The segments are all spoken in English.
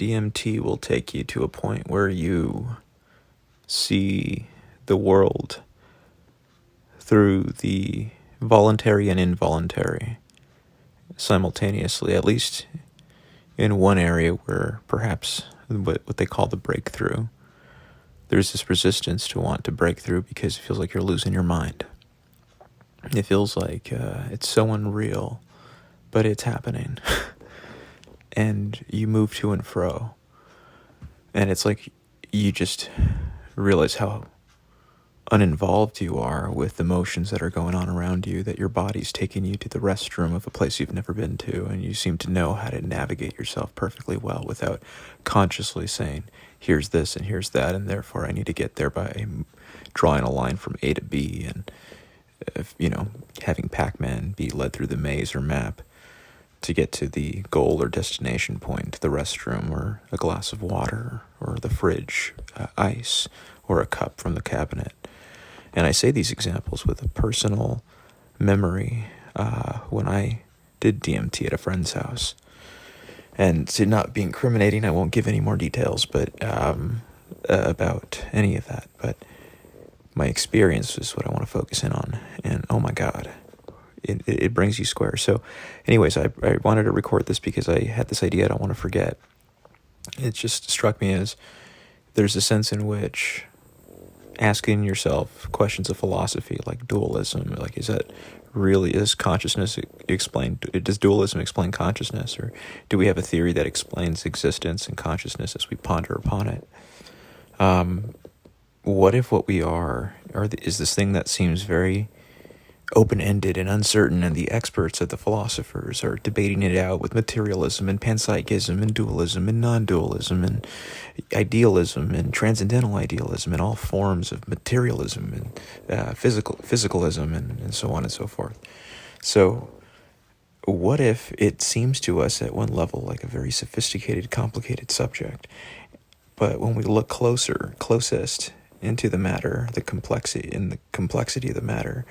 DMT will take you to a point where you see the world through the voluntary and involuntary simultaneously, at least in one area where perhaps what they call the breakthrough. There's this resistance to want to break through because it feels like you're losing your mind. It feels like it's so unreal, but it's happening. And you move to and fro. And it's like you just realize how uninvolved you are with the motions that are going on around you, that your body's taking you to the restroom of a place you've never been to, and you seem to know how to navigate yourself perfectly well without consciously saying, here's this and here's that, and therefore I need to get there by drawing a line from A to B, and having Pac-Man be led through the maze or map to get to the goal or destination point, the restroom or a glass of water or the fridge, ice, or a cup from the cabinet. And I say these examples with a personal memory when I did DMT at a friend's house. And to not be incriminating, I won't give any more details about any of that. But my experience is what I want to focus in on. And oh my God, it brings you square. So anyways, I wanted to record this because I had this idea I don't want to forget. It just struck me as there's a sense in which asking yourself questions of philosophy like dualism, like is consciousness explained? Does dualism explain consciousness, or do we have a theory that explains existence and consciousness as we ponder upon it? What if what we are is this thing that seems very open-ended and uncertain, and the experts of the philosophers are debating it out with materialism and panpsychism and dualism and non-dualism and idealism and transcendental idealism and all forms of materialism and physicalism and so on and so forth. So what if it seems to us at one level like a very sophisticated, complicated subject, but when we look closest into the matter, the complexity of the matter,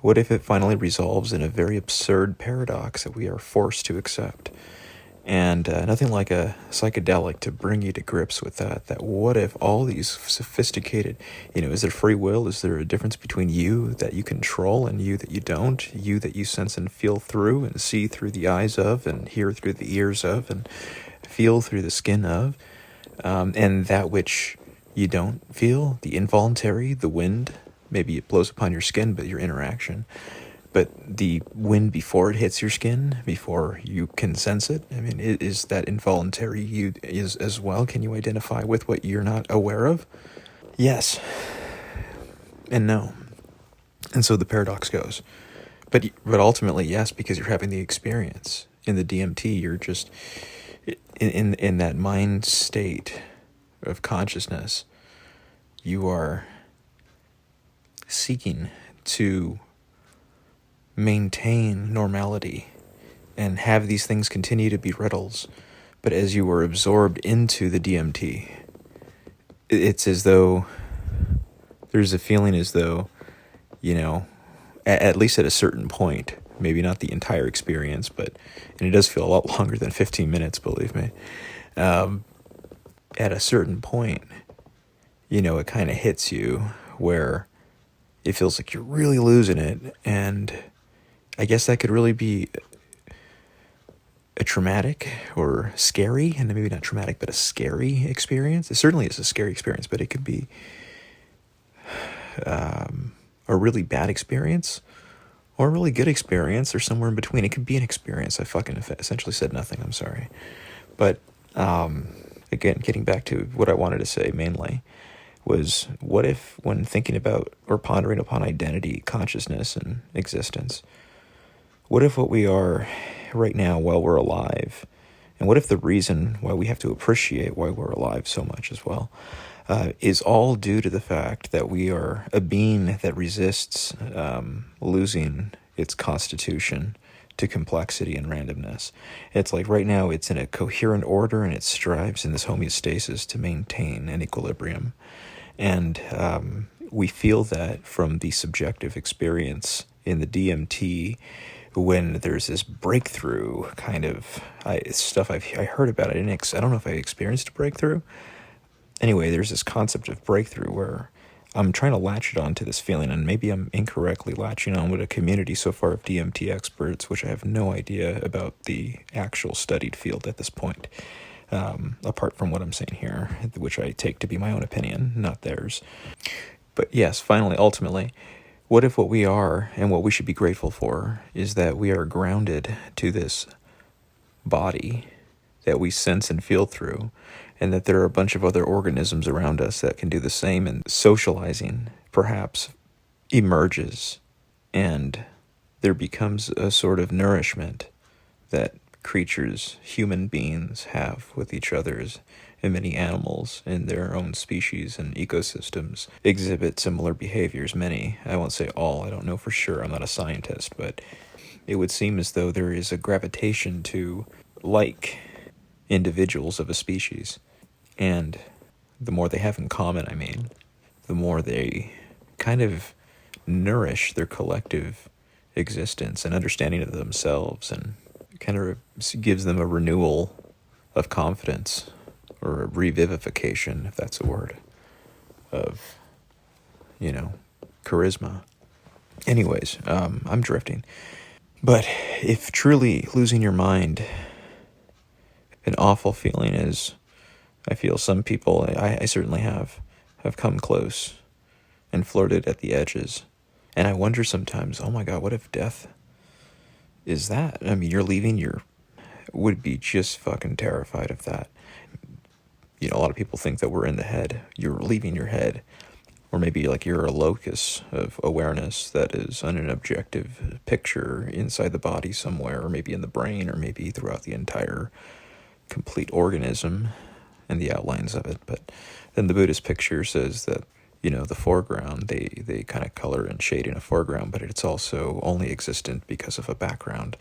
what if it finally resolves in a very absurd paradox that we are forced to accept? And nothing like a psychedelic to bring you to grips with that what if all these sophisticated, is there free will? Is there a difference between you that you control and you that you don't? You that you sense and feel through and see through the eyes of and hear through the ears of and feel through the skin of? And that which you don't feel, the involuntary, the wind, maybe it blows upon your skin, but your interaction. But the wind before it hits your skin, before you can sense it, is that involuntary you is as well? Can you identify with what you're not aware of? Yes. And no. And so the paradox goes. But ultimately, yes, because you're having the experience. In the DMT, you're just in that mind state of consciousness. You are seeking to maintain normality and have these things continue to be riddles. But as you are absorbed into the DMT, it's as though there's a feeling as though, at least at a certain point, maybe not the entire experience, and it does feel a lot longer than 15 minutes, believe me. At a certain point, it kind of hits you where it feels like you're really losing it, and I guess that could really be a traumatic or scary, and maybe not traumatic, but a scary experience. It certainly is a scary experience, but it could be a really bad experience or a really good experience or somewhere in between. It could be an experience. I fucking essentially said nothing. I'm sorry. But again, getting back to what I wanted to say mainly, was what if, when thinking about or pondering upon identity, consciousness, and existence, what if what we are right now while we're alive, and what if the reason why we have to appreciate why we're alive so much as well, is all due to the fact that we are a being that resists losing its constitution to complexity and randomness. It's like right now it's in a coherent order and it strives in this homeostasis to maintain an equilibrium. And we feel that from the subjective experience in the DMT, when there's this breakthrough kind of stuff I heard about. I don't know if I experienced a breakthrough. Anyway, there's this concept of breakthrough where I'm trying to latch it onto this feeling, and maybe I'm incorrectly latching on with a community so far of DMT experts, which I have no idea about the actual studied field at this point, apart from what I'm saying here, which I take to be my own opinion, not theirs. But yes, finally, ultimately, what if what we are and what we should be grateful for is that we are grounded to this body that we sense and feel through, and that there are a bunch of other organisms around us that can do the same, and socializing perhaps emerges, and there becomes a sort of nourishment that creatures, human beings, have with each other's, and many animals in their own species and ecosystems exhibit similar behaviors. Many, I won't say all, I don't know for sure, I'm not a scientist, but it would seem as though there is a gravitation to like individuals of a species. And the more they have in common, the more they kind of nourish their collective existence and understanding of themselves, and kind of gives them a renewal of confidence, or a revivification, if that's a word, of, charisma. Anyways, I'm drifting. But if truly losing your mind, an awful feeling is, I feel some people, I certainly have come close and flirted at the edges. And I wonder sometimes, oh my God, what if death is that? I mean, you're leaving would be just fucking terrified of that. A lot of people think that we're in the head. You're leaving your head. Or maybe like you're a locus of awareness that is on an objective picture inside the body somewhere, or maybe in the brain, or maybe throughout the entire complete organism and the outlines of it. But then the Buddhist picture says that, the foreground, they kind of color and shade in a foreground, but it's also only existent because of a background.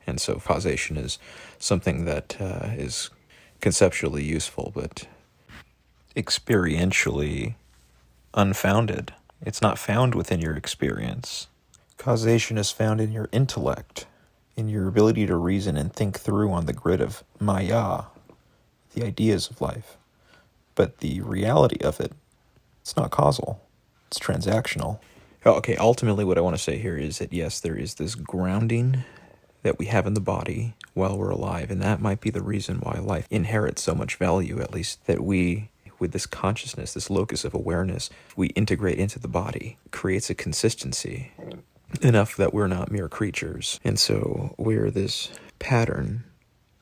And so causation is something that is conceptually useful, but experientially unfounded. It's not found within your experience. Causation is found in your intellect, in your ability to reason and think through on the grid of Maya, the ideas of life. But the reality of it, it's not causal. It's transactional. Okay, ultimately what I want to say here is that yes, there is this grounding that we have in the body while we're alive, and that might be the reason why life inherits so much value, at least that we, with this consciousness, this locus of awareness, we integrate into the body, creates a consistency enough that we're not mere creatures. And so we're this pattern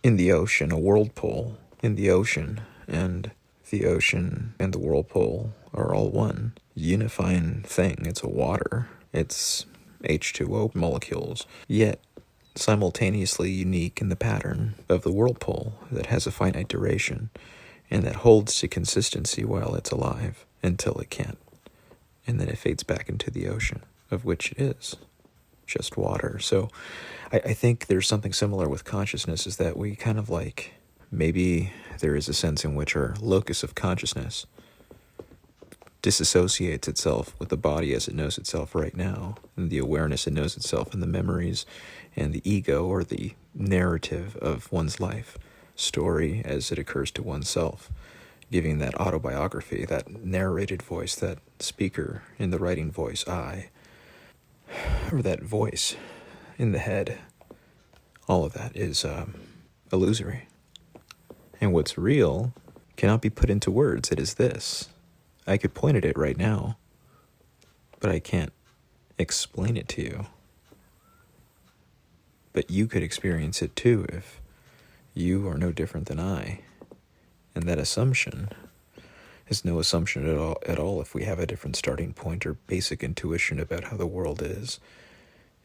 in the ocean, a whirlpool in the ocean, and the ocean and the whirlpool are all one unifying thing. It's a water. It's H2O molecules, yet simultaneously unique in the pattern of the whirlpool that has a finite duration and that holds to consistency while it's alive until it can't. And then it fades back into the ocean, of which it is just water. So I think there's something similar with consciousness, is that we kind of like, maybe there is a sense in which our locus of consciousness disassociates itself with the body as it knows itself right now, and the awareness it knows itself, and the memories and the ego, or the narrative of one's life story as it occurs to oneself, giving that autobiography, that narrated voice, that speaker in the writing voice, I, or that voice in the head. All of that is illusory. And what's real cannot be put into words. It is this. I could point at it right now, but I can't explain it to you. But you could experience it too if you are no different than I. And that assumption is no assumption at all if we have a different starting point or basic intuition about how the world is.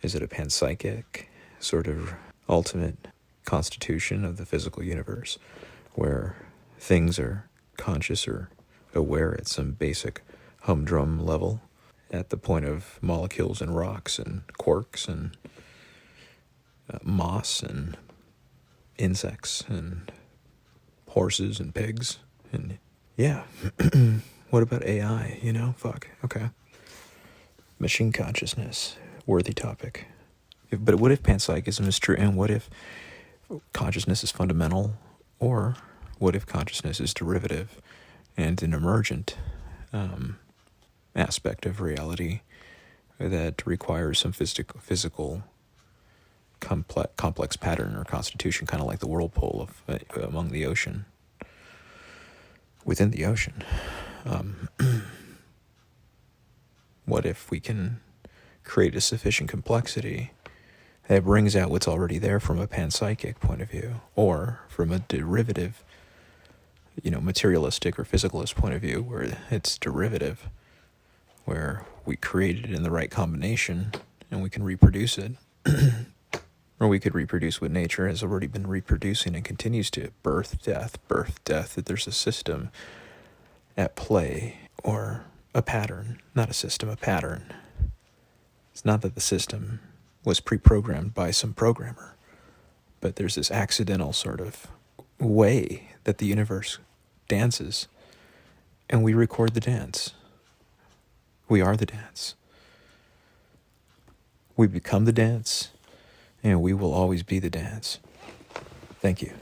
Is it a panpsychic sort of ultimate constitution of the physical universe, where things are conscious or aware at some basic humdrum level, at the point of molecules and rocks and quarks and moss and insects and horses and pigs? And yeah, what about AI? Fuck, okay. Machine consciousness, worthy topic. But what if panpsychism is true, and what if consciousness is fundamental, or what if consciousness is derivative and an emergent aspect of reality that requires some physical complex pattern or constitution, kind of like the whirlpool of among the ocean, within the ocean. What if we can create a sufficient complexity that brings out what's already there from a panpsychic point of view, or from a derivative, materialistic or physicalist point of view, where it's derivative, where we create it in the right combination and we can reproduce it. Or we could reproduce what nature has already been reproducing and continues to birth, death, that there's a system at play, or a pattern, not a system, a pattern. It's not that the system was pre-programmed by some programmer, but there's this accidental sort of way that the universe dances, and we record the dance. We are the dance. We become the dance, and we will always be the dance. Thank you.